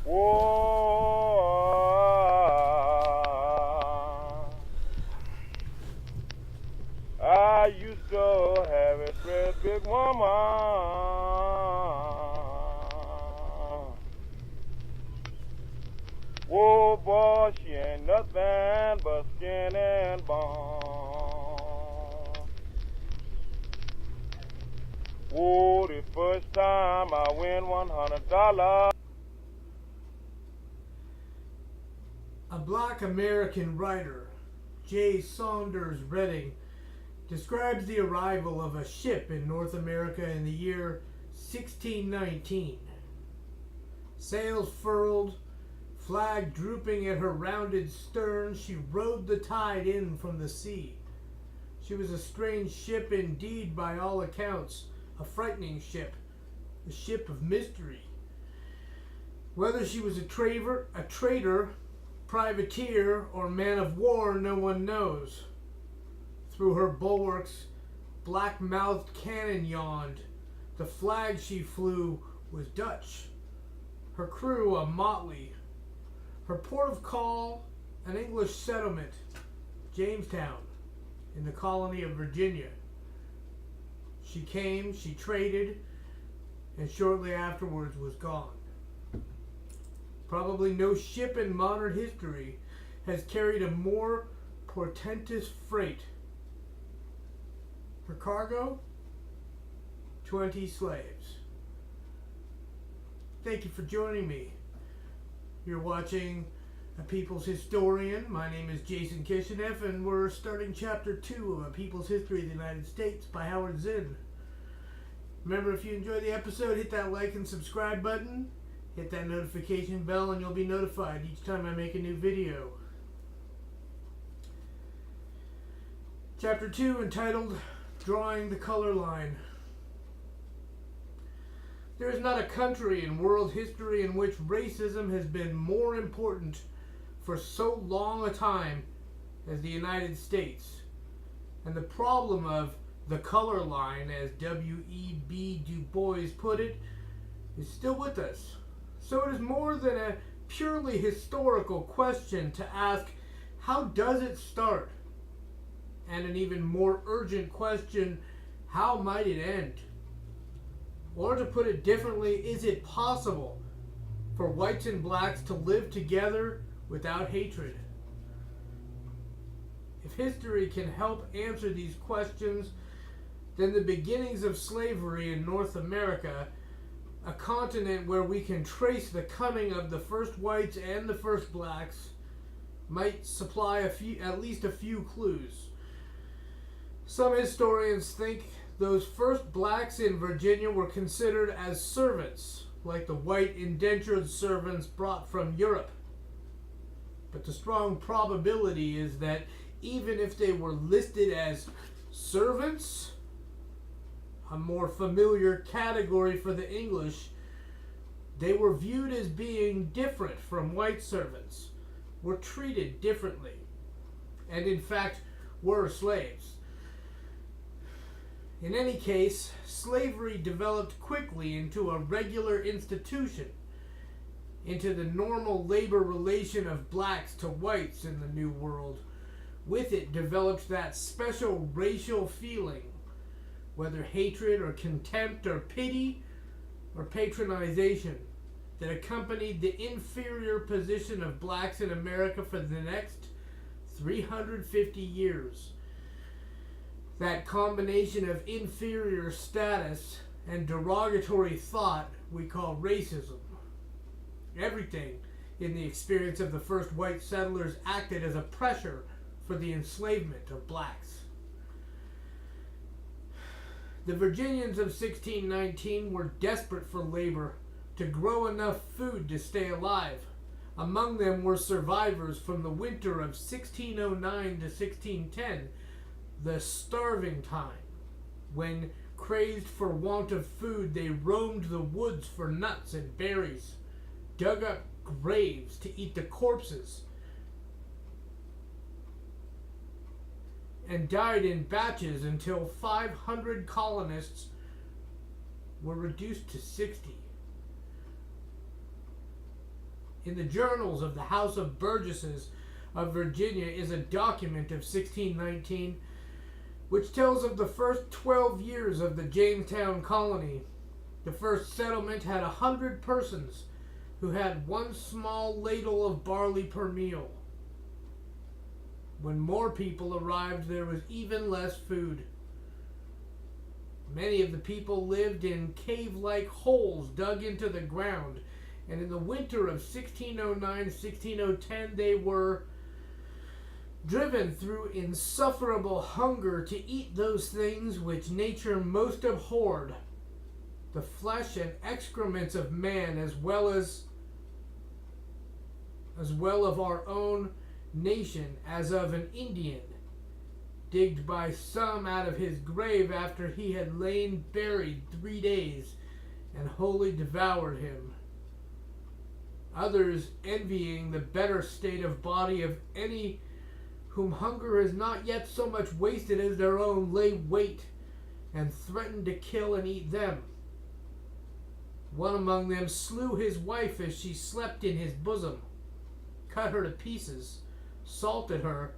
Whoa, I used to have a great big mama. Whoa, boy, she ain't nothing but skin and bone. Whoa, the first time I win $100. A black American writer, J. Saunders Redding, describes the arrival of a ship in North America in the year 1619. Sails furled, flag drooping at her rounded stern, she rode the tide in from the sea. She was a strange ship indeed by all accounts, a frightening ship, a ship of mystery. Whether she was a trader, privateer, or man of war, no one knows. Through her bulwarks, black-mouthed cannon yawned. The flag she flew was Dutch. Her crew a motley. Her port of call, an English settlement, Jamestown, in the colony of Virginia. She came, she traded, and shortly afterwards was gone. Probably no ship in modern history has carried a more portentous freight. Her cargo? 20 slaves. Thank you for joining me. You're watching A People's Historian. My name is Jason Kishinev, and we're starting Chapter 2 of A People's History of the United States by Howard Zinn. Remember, if you enjoyed the episode, hit that like and subscribe button. Hit that notification bell and you'll be notified each time I make a new video. Chapter 2, entitled Drawing the Color Line. There is not a country in world history in which racism has been more important for so long a time as the United States. And the problem of the color line, as W.E.B. Du Bois put it, is still with us. So it is more than a purely historical question to ask, how does it start? And an even more urgent question, how might it end? Or to put it differently, is it possible for whites and blacks to live together without hatred? If history can help answer these questions, then the beginnings of slavery in North America, a continent where we can trace the coming of the first whites and the first blacks, might supply at least a few clues. Some historians think those first blacks in Virginia were considered as servants, like the white indentured servants brought from Europe. But the strong probability is that even if they were listed as servants, a more familiar category for the English, they were viewed as being different from white servants, were treated differently, and in fact were slaves. In any case, slavery developed quickly into a regular institution, into the normal labor relation of blacks to whites in the New World. With it developed that special racial feeling, whether hatred or contempt or pity or patronization, that accompanied the inferior position of blacks in America for the next 350 years. That combination of inferior status and derogatory thought we call racism. Everything in the experience of the first white settlers acted as a pressure for the enslavement of blacks. The Virginians of 1619 were desperate for labor to grow enough food to stay alive. Among them were survivors from the winter of 1609 to 1610, the starving time, when, crazed for want of food, they roamed the woods for nuts and berries, dug up graves to eat the corpses, and died in batches until 500 colonists were reduced to 60. In the journals of the House of Burgesses of Virginia is a document of 1619 which tells of the first 12 years of the Jamestown colony. The first settlement had 100 persons who had one small ladle of barley per meal. When more people arrived, there was even less food. Many of the people lived in cave-like holes dug into the ground, and in the winter of 1609-1610 they were driven through insufferable hunger to eat those things which nature most abhorred, the flesh and excrements of man, as well of our own nation, as of an Indian, digged by some out of his grave after he had lain buried 3 days, and wholly devoured him. Others, envying the better state of body of any whom hunger has not yet so much wasted as their own, lay wait, and threatened to kill and eat them. One among them slew his wife as she slept in his bosom, cut her to pieces, salted her,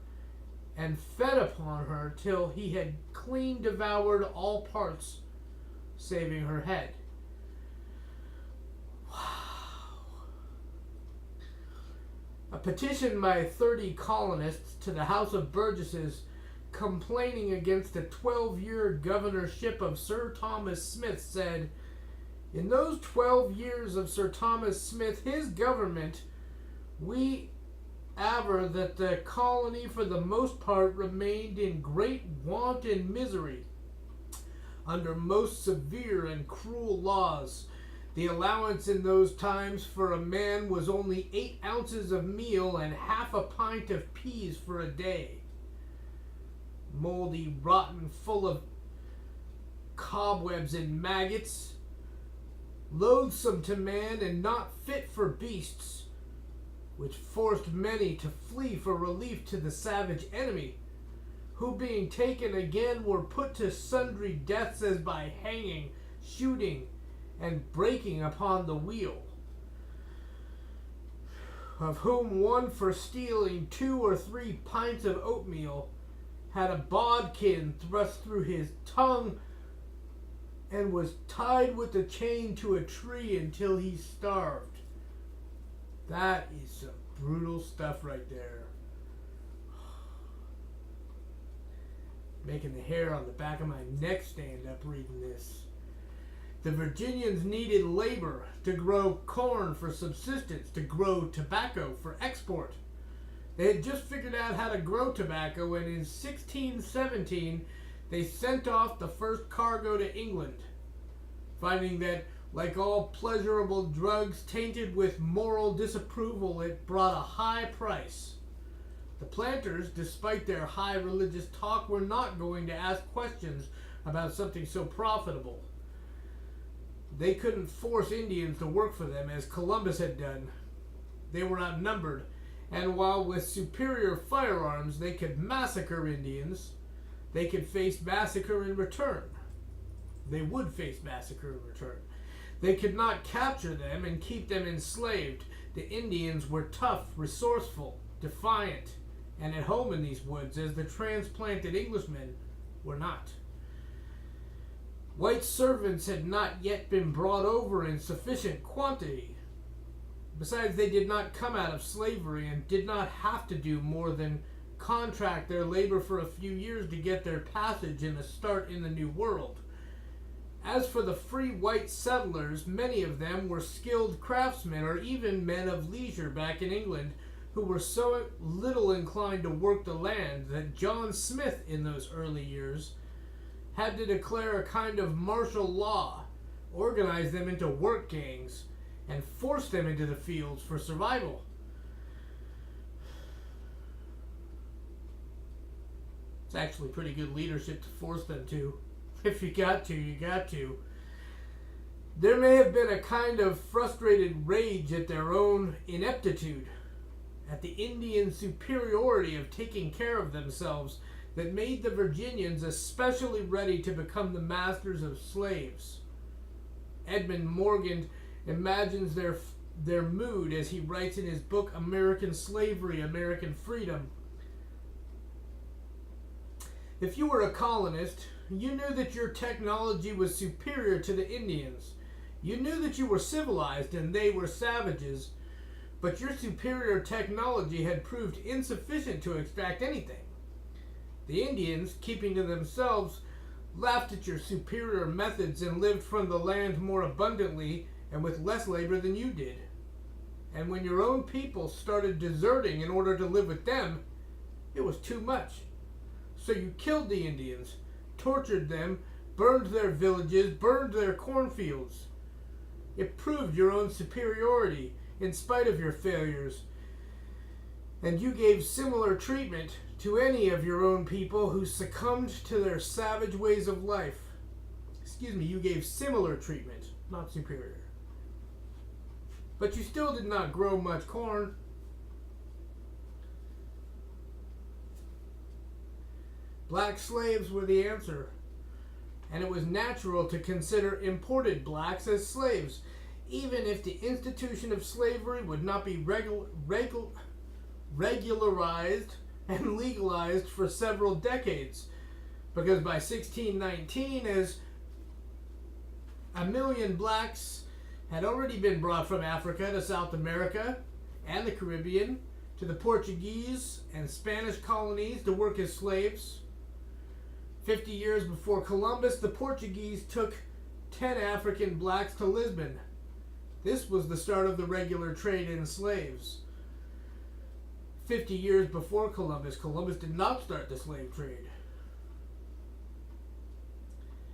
and fed upon her till he had clean devoured all parts, saving her head. A petition by 30 colonists to the House of Burgesses complaining against the 12-year governorship of Sir Thomas Smith said, "In those 12 years of Sir Thomas Smith, his government, we aver that the colony for the most part remained in great want and misery, under most severe and cruel laws. The allowance in those times for a man was only 8 ounces of meal and half a pint of peas for a day. Moldy, rotten, full of cobwebs and maggots, loathsome to man and not fit for beasts, which forced many to flee for relief to the savage enemy, who being taken again were put to sundry deaths as by hanging, shooting, and breaking upon the wheel, of whom one for stealing 2 or 3 pints of oatmeal had a bodkin thrust through his tongue and was tied with a chain to a tree until he starved." That is some brutal stuff right there. Making the hair on the back of my neck stand up reading this. The Virginians needed labor to grow corn for subsistence, to grow tobacco for export. They had just figured out how to grow tobacco, and in 1617 they sent off the first cargo to England, finding that, like all pleasurable drugs tainted with moral disapproval, it brought a high price. The planters, despite their high religious talk, were not going to ask questions about something so profitable. They couldn't force Indians to work for them as Columbus had done. They were outnumbered, and while with superior firearms they could massacre Indians, they could face massacre in return. They would face massacre in return. They could not capture them and keep them enslaved. The Indians were tough, resourceful, defiant, and at home in these woods, as the transplanted Englishmen were not. White servants had not yet been brought over in sufficient quantity. Besides, they did not come out of slavery and did not have to do more than contract their labor for a few years to get their passage and a start in the New World. As for the free white settlers, many of them were skilled craftsmen or even men of leisure back in England, who were so little inclined to work the land that John Smith in those early years had to declare a kind of martial law, organize them into work gangs, and force them into the fields for survival. It's actually pretty good leadership to force them to. If you got to, you got to. There may have been a kind of frustrated rage at their own ineptitude, at the Indian superiority of taking care of themselves, that made the Virginians especially ready to become the masters of slaves. Edmund Morgan imagines their mood, as he writes in his book American Slavery, American Freedom. If you were a colonist, you knew that your technology was superior to the Indians. You knew that you were civilized and they were savages, but your superior technology had proved insufficient to extract anything. The Indians, keeping to themselves, laughed at your superior methods and lived from the land more abundantly and with less labor than you did. And when your own people started deserting in order to live with them, it was too much. So you killed the Indians, tortured them, burned their villages, burned their cornfields. It proved your own superiority in spite of your failures. And you gave similar treatment to any of your own people who succumbed to their savage ways of life. You gave similar treatment, not superior. But you still did not grow much corn. Black slaves were the answer, and it was natural to consider imported blacks as slaves, even if the institution of slavery would not be regularized and legalized for several decades, because by 1619, as 1 million blacks had already been brought from Africa to South America and the Caribbean to the Portuguese and Spanish colonies to work as slaves. 50 years before Columbus, the Portuguese took 10 African blacks to Lisbon. This was the start of the regular trade in slaves. 50 years before Columbus, Columbus did not start the slave trade.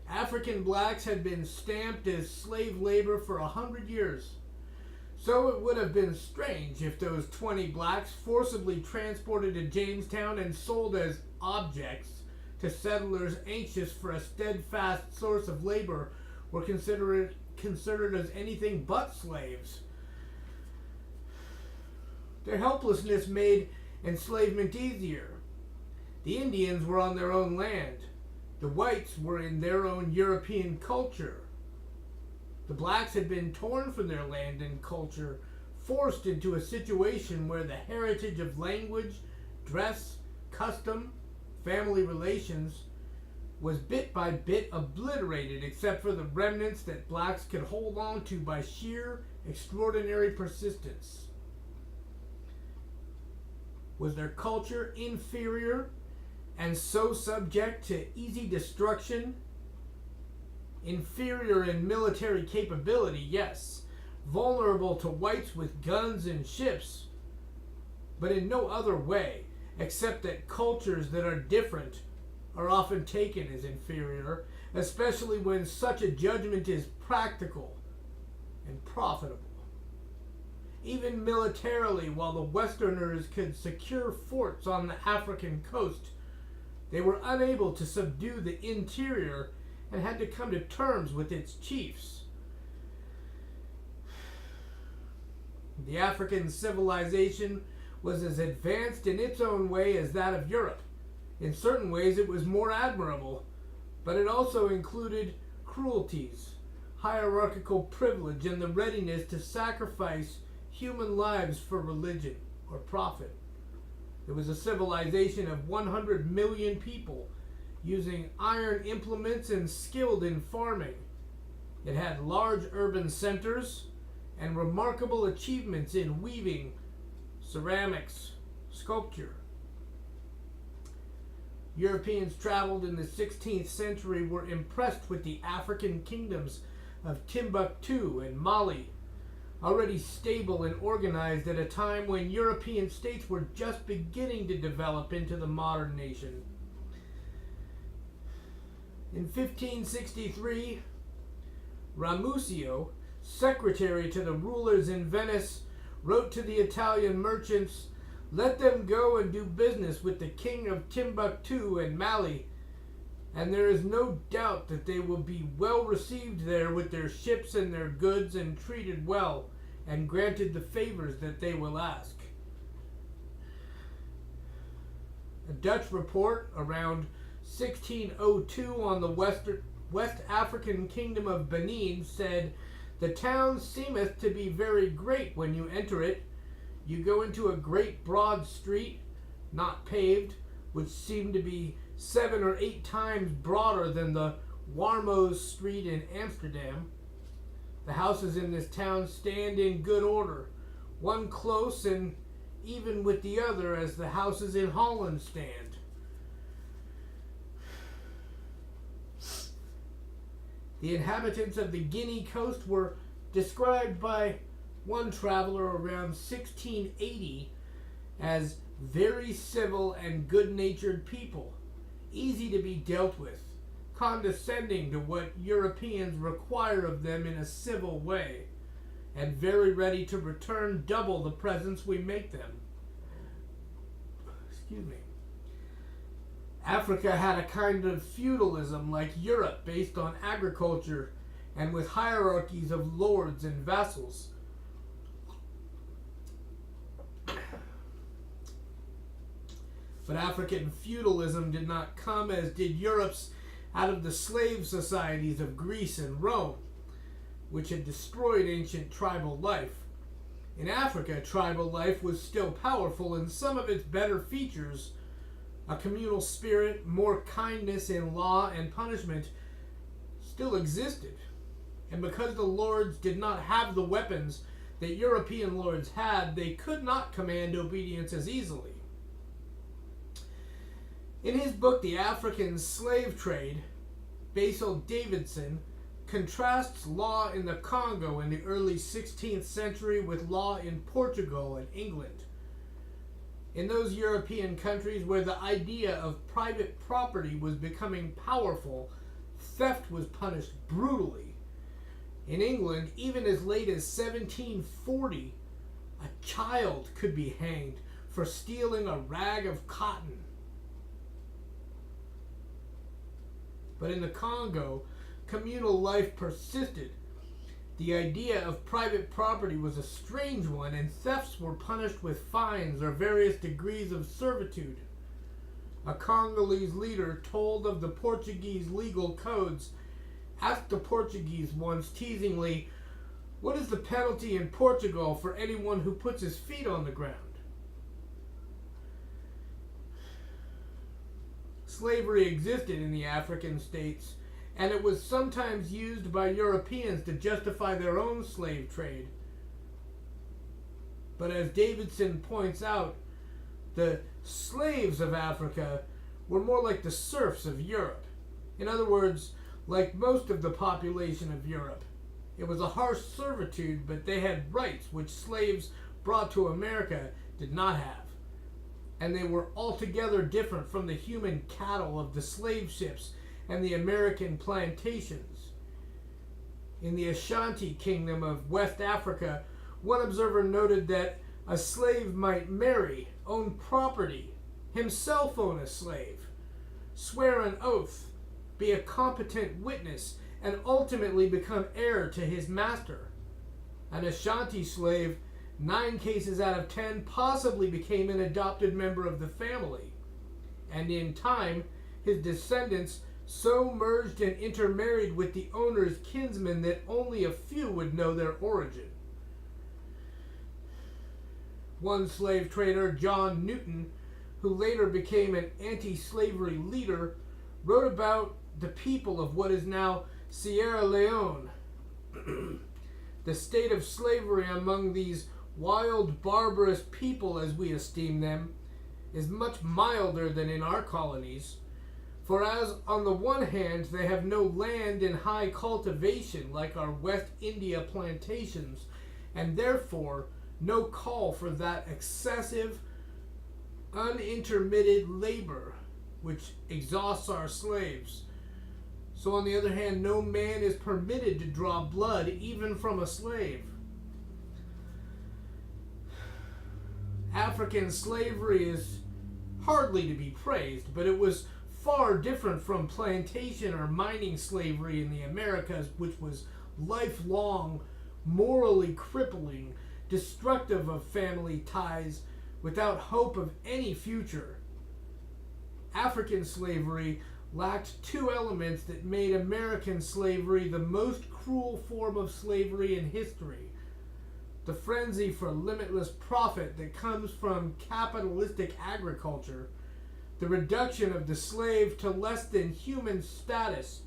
African blacks had been stamped as slave labor for 100 years. So it would have been strange if those 20 blacks forcibly transported to Jamestown and sold as objects to settlers anxious for a steadfast source of labor were considered as anything but slaves. Their helplessness made enslavement easier. The Indians were on their own land. The whites were in their own European culture. The blacks had been torn from their land and culture, forced into a situation where the heritage of language, dress, custom, family relations was bit by bit obliterated, except for the remnants that blacks could hold on to by sheer extraordinary persistence. Was their culture inferior and so subject to easy destruction? Inferior in military capability, yes. Vulnerable to whites with guns and ships, but in no other way, except that cultures that are different are often taken as inferior, especially when such a judgment is practical and profitable. Even militarily, while the Westerners could secure forts on the African coast, they were unable to subdue the interior and had to come to terms with its chiefs. The African civilization was as advanced in its own way as that of Europe. In certain ways it was more admirable, but it also included cruelties, hierarchical privilege, and the readiness to sacrifice human lives for religion or profit. It was a civilization of 100 million people using iron implements and skilled in farming. It had large urban centers and remarkable achievements in weaving, ceramics, sculpture. Europeans traveled in the 16th century were impressed with the African kingdoms of Timbuktu and Mali, already stable and organized at a time when European states were just beginning to develop into the modern nation. In 1563, Ramusio, secretary to the rulers in Venice, wrote to the Italian merchants, "Let them go and do business with the king of Timbuktu and Mali, and there is no doubt that they will be well received there with their ships and their goods, and treated well, and granted the favors that they will ask." A Dutch report around 1602 on the West African kingdom of Benin said The town seemeth to be very great when you enter it. You go into a great broad street, not paved, which seemed to be 7 or 8 times broader than the Warmoes Street in Amsterdam. The houses in this town stand in good order, one close and even with the other, as the houses in Holland stand. The inhabitants of the Guinea coast were described by one traveler around 1680 as very civil and good-natured people, easy to be dealt with, condescending to what Europeans require of them in a civil way, and very ready to return double the presents we make them. Excuse me. Africa had a kind of feudalism like Europe, based on agriculture and with hierarchies of lords and vassals. But African feudalism did not come, as did Europe's, out of the slave societies of Greece and Rome, which had destroyed ancient tribal life. In Africa, tribal life was still powerful, and some of its better features, a communal spirit, more kindness in law and punishment, still existed. And because the lords did not have the weapons that European lords had, they could not command obedience as easily. In his book, The African Slave Trade, Basil Davidson contrasts law in the Congo in the early 16th century with law in Portugal and England. In those European countries where the idea of private property was becoming powerful, theft was punished brutally. In England, even as late as 1740, a child could be hanged for stealing a rag of cotton. But in the Congo, communal life persisted. The idea of private property was a strange one, and thefts were punished with fines or various degrees of servitude. A Congolese leader told of the Portuguese legal codes, asked the Portuguese once teasingly, "What is the penalty in Portugal for anyone who puts his feet on the ground?" Slavery existed in the African states, and it was sometimes used by Europeans to justify their own slave trade. But as Davidson points out, the slaves of Africa were more like the serfs of Europe. In other words, like most of the population of Europe. It was a harsh servitude, but they had rights which slaves brought to America did not have. And they were altogether different from the human cattle of the slave ships and the American plantations. In the Ashanti kingdom of West Africa, one observer noted that a slave might marry, own property, himself own a slave, swear an oath, be a competent witness, and ultimately become heir to his master. An Ashanti slave, 9 cases out of 10, possibly became an adopted member of the family, and in time his descendants so merged and intermarried with the owner's kinsmen that only a few would know their origin. One slave trader, John Newton, who later became an anti-slavery leader, wrote about the people of what is now Sierra Leone. The state of slavery among these wild, barbarous people, as we esteem them, is much milder than in our colonies. For as, on the one hand, they have no land in high cultivation like our West India plantations, and therefore no call for that excessive, unintermitted labor which exhausts our slaves, so on the other hand, no man is permitted to draw blood even from a slave. African slavery is hardly to be praised, but it was far different from plantation or mining slavery in the Americas, which was lifelong, morally crippling, destructive of family ties, without hope of any future. African slavery lacked 2 elements that made American slavery the most cruel form of slavery in history. The frenzy for limitless profit that comes from capitalistic agriculture, the reduction of the slave to less than human status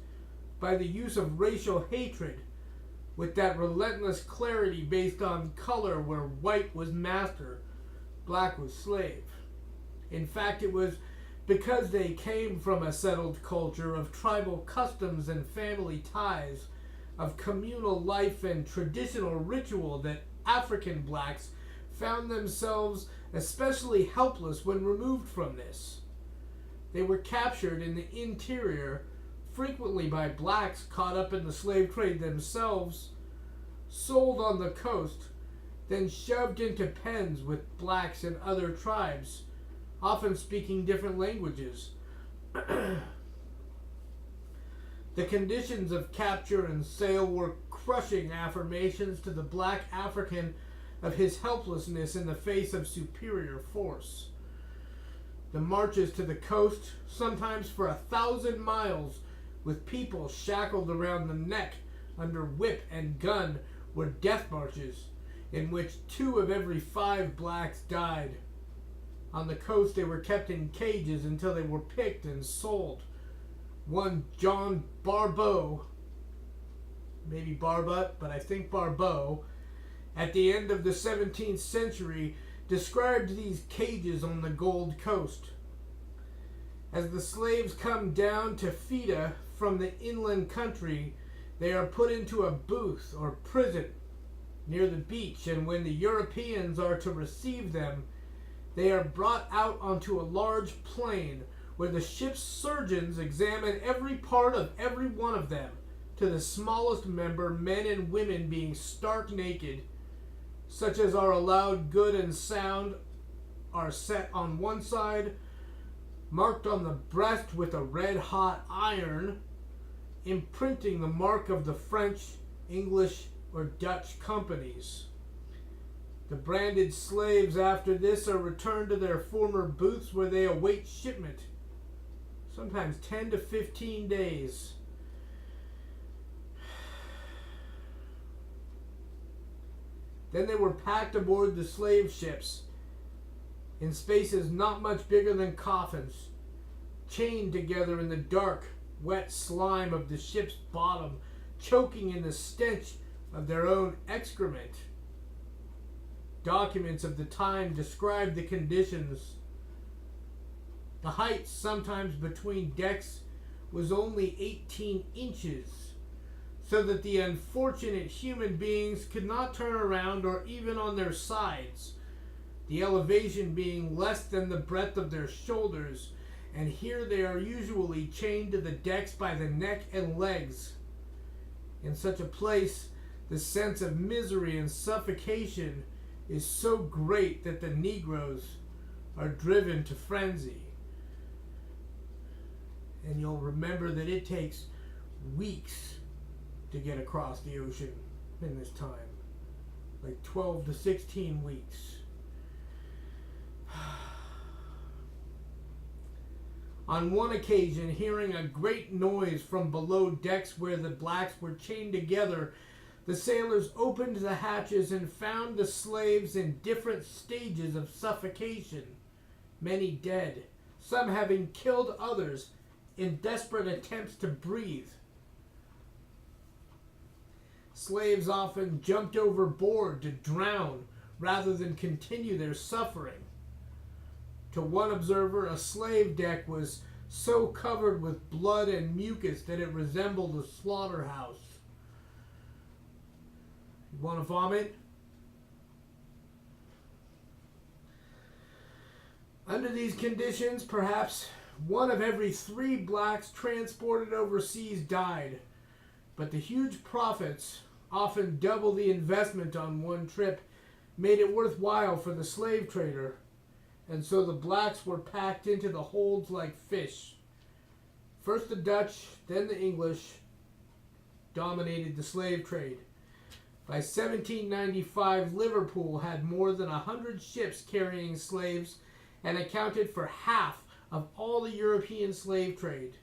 by the use of racial hatred, with that relentless clarity based on color where white was master, black was slave. In fact, it was because they came from a settled culture of tribal customs and family ties, of communal life and traditional ritual, that African blacks found themselves especially helpless when removed from this. They were captured in the interior, frequently by blacks caught up in the slave trade themselves, sold on the coast, then shoved into pens with blacks and other tribes, often speaking different languages. The conditions of capture and sale were crushing affirmations to the black African of his helplessness in the face of superior force. The marches to the coast, sometimes for 1,000 miles, with people shackled around the neck under whip and gun, were death marches in which 2 of every 5 blacks died. On the coast they were kept in cages until they were picked and sold. One John Barbeau, maybe Barbut, but I think Barbeau, at the end of the 17th century, described these cages on the Gold Coast. As the slaves come down to Fida from the inland country, they are put into a booth or prison near the beach, and when the Europeans are to receive them, they are brought out onto a large plain where the ship's surgeons examine every part of every one of them, to the smallest member, men and women being stark naked. Such as are allowed good and sound are set on one side, marked on the breast with a red-hot iron, imprinting the mark of the French, English, or Dutch companies. The branded slaves after this are returned to their former booths where they await shipment, sometimes 10 to 15 days. Then they were packed aboard the slave ships in spaces not much bigger than coffins, chained together in the dark, wet slime of the ship's bottom, choking in the stench of their own excrement. Documents of the time describe the conditions. The height, sometimes between decks, was only 18 inches, so that the unfortunate human beings could not turn around or even on their sides, the elevation being less than the breadth of their shoulders, and here they are usually chained to the decks by the neck and legs. In such a place, the sense of misery and suffocation is so great that the Negroes are driven to frenzy. And you'll remember that it takes weeks to get across the ocean in this time. Like 12 to 16 weeks. On one occasion, hearing a great noise from below decks where the blacks were chained together, the sailors opened the hatches and found the slaves in different stages of suffocation, many dead, some having killed others in desperate attempts to breathe. Slaves often jumped overboard to drown rather than continue their suffering. To one observer, a slave deck was so covered with blood and mucus that it resembled a slaughterhouse. You want to vomit? Under these conditions, perhaps 1 of every 3 blacks transported overseas died, but the huge profits, often double the investment on one trip, made it worthwhile for the slave trader, and so the blacks were packed into the holds like fish. First the Dutch, then the English dominated the slave trade. By 1795, Liverpool had more than 100 ships carrying slaves and accounted for half of all the European slave trade.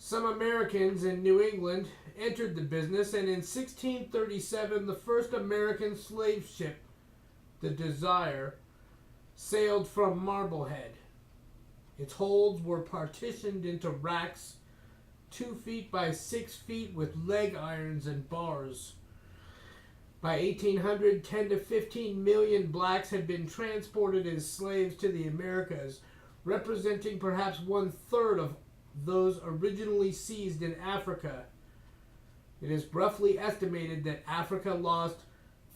Some Americans in New England entered the business, and in 1637 the first American slave ship, the Desire, sailed from Marblehead. Its holds were partitioned into racks 2 feet by 6 feet with leg irons and bars. By 1800, 10 to 15 million blacks had been transported as slaves to the Americas, representing perhaps 1/3 of those originally seized in Africa. It is roughly estimated that Africa lost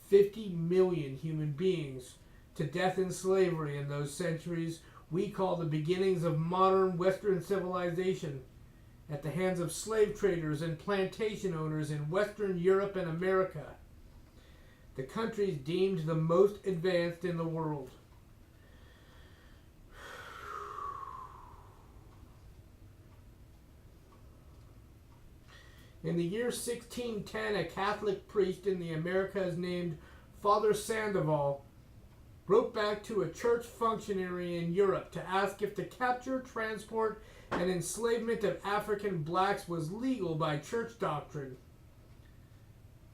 50 million human beings to death in slavery in those centuries we call the beginnings of modern Western civilization, at the hands of slave traders and plantation owners in Western Europe and America, the countries deemed the most advanced in the world. In the year 1610, a Catholic priest in the Americas named Father Sandoval wrote back to a church functionary in Europe to ask if the capture, transport, and enslavement of African blacks was legal by church doctrine.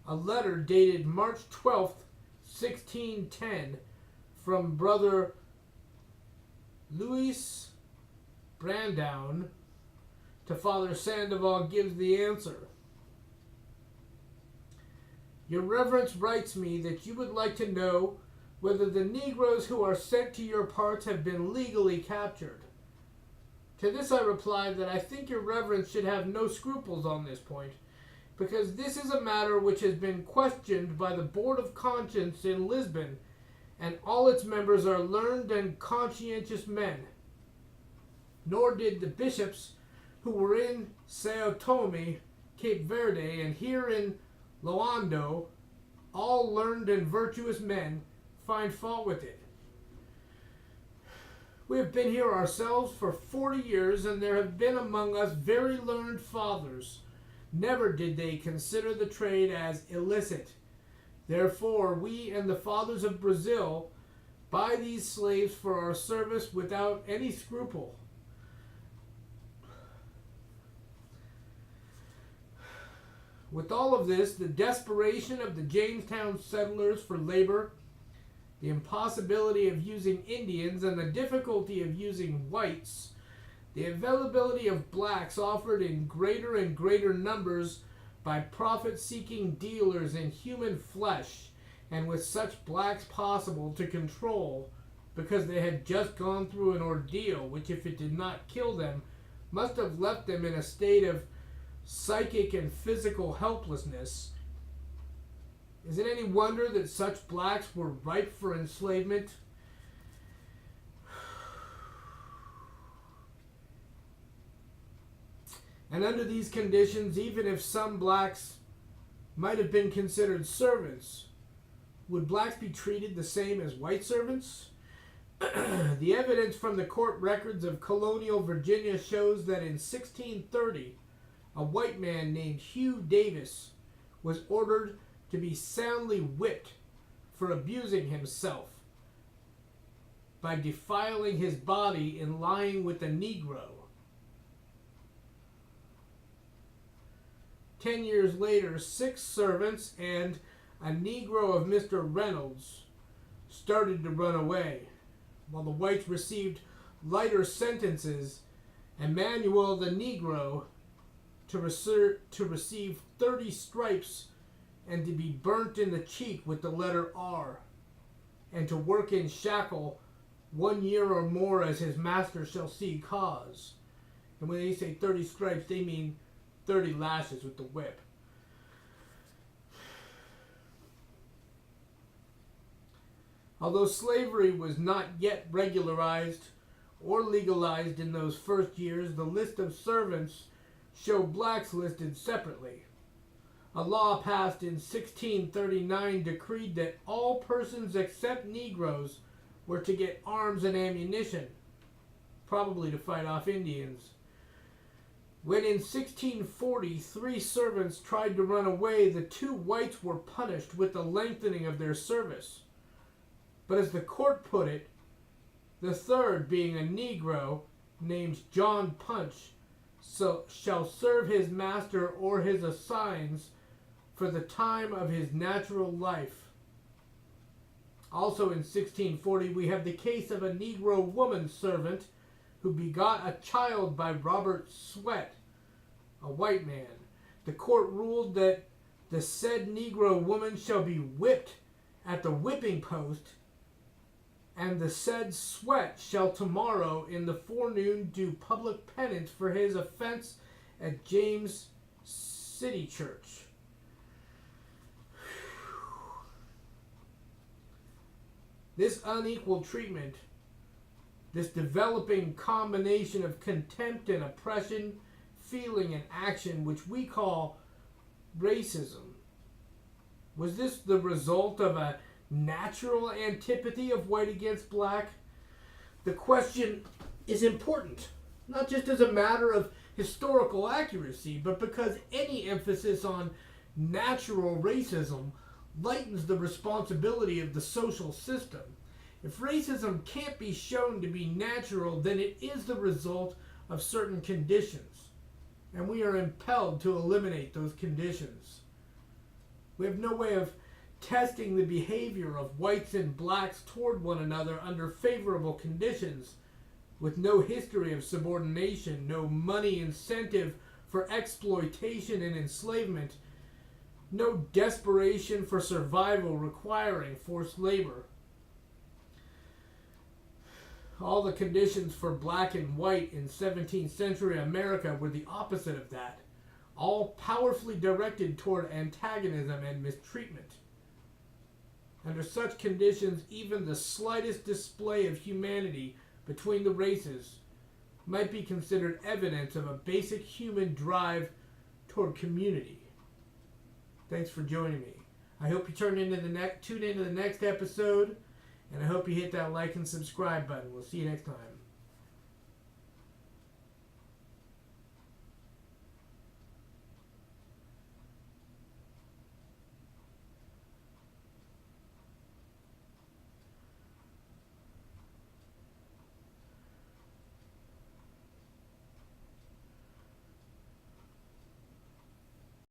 A letter dated March 12th, 1610, from Brother Louis Brandown to Father Sandoval gives the answer. Your Reverence writes me that you would like to know whether the Negroes who are sent to your parts have been legally captured. To this I replied that I think your Reverence should have no scruples on this point, because this is a matter which has been questioned by the Board of Conscience in Lisbon, and all its members are learned and conscientious men. Nor did the bishops who were in Sao Tome, Cape Verde, and here in Loando, all learned and virtuous men, find fault with it. We have been here ourselves for 40 years, and there have been among us very learned fathers. Never did they consider the trade as illicit. Therefore, we and the fathers of Brazil buy these slaves for our service without any scruple. With all of this, the desperation of the Jamestown settlers for labor, the impossibility of using Indians, and the difficulty of using whites, the availability of blacks offered in greater and greater numbers by profit-seeking dealers in human flesh, and with such blacks possible to control, because they had just gone through an ordeal which, if it did not kill them, must have left them in a state of psychic and physical helplessness. Is it any wonder that such blacks were ripe for enslavement? And under these conditions, even if some blacks might have been considered servants, would blacks be treated the same as white servants? The evidence from the court records of colonial Virginia shows that in 1630, a white man named Hugh Davis was ordered to be soundly whipped for abusing himself by defiling his body in lying with a Negro. 10 years later, 6 servants and a Negro of Mr. Reynolds started to run away, while the whites received lighter sentences. Emmanuel the Negro to receive 30 stripes and to be burnt in the cheek with the letter R, and to work in shackle 1 year or more as his master shall see cause. And when they say 30 stripes, they mean 30 lashes with the whip. Although slavery was not yet regularized or legalized in those first years, the list of servants show blacks listed separately. A law passed in 1639 decreed that all persons except Negroes were to get arms and ammunition, probably to fight off Indians. When in 1640 3 servants tried to run away, the 2 whites were punished with the lengthening of their service. But as the court put it, the third, being a Negro named John Punch, shall serve his master or his assigns for the time of his natural life. Also in 1640, we have the case of a Negro woman servant who begot a child by Robert Sweat, a white man. The court ruled that the said Negro woman shall be whipped at the whipping post, and the said Sweat shall tomorrow in the forenoon do public penance for his offense at James City Church. This unequal treatment, this developing combination of contempt and oppression, feeling and action, which we call racism, was this the result of a natural antipathy of white against black? The question is important, not just as a matter of historical accuracy, but because any emphasis on natural racism lightens the responsibility of the social system. If racism can't be shown to be natural, then it is the result of certain conditions, and we are impelled to eliminate those conditions. We have no way of testing the behavior of whites and blacks toward one another under favorable conditions, with no history of subordination, no money incentive for exploitation and enslavement, no desperation for survival requiring forced labor. All the conditions for black and white in 17th century America were the opposite of that, all powerfully directed toward antagonism and mistreatment. Under such conditions, even the slightest display of humanity between the races might be considered evidence of a basic human drive toward community. Thanks for joining me. I hope you tune into the next episode, and I hope you hit that like and subscribe button. We'll see you next time.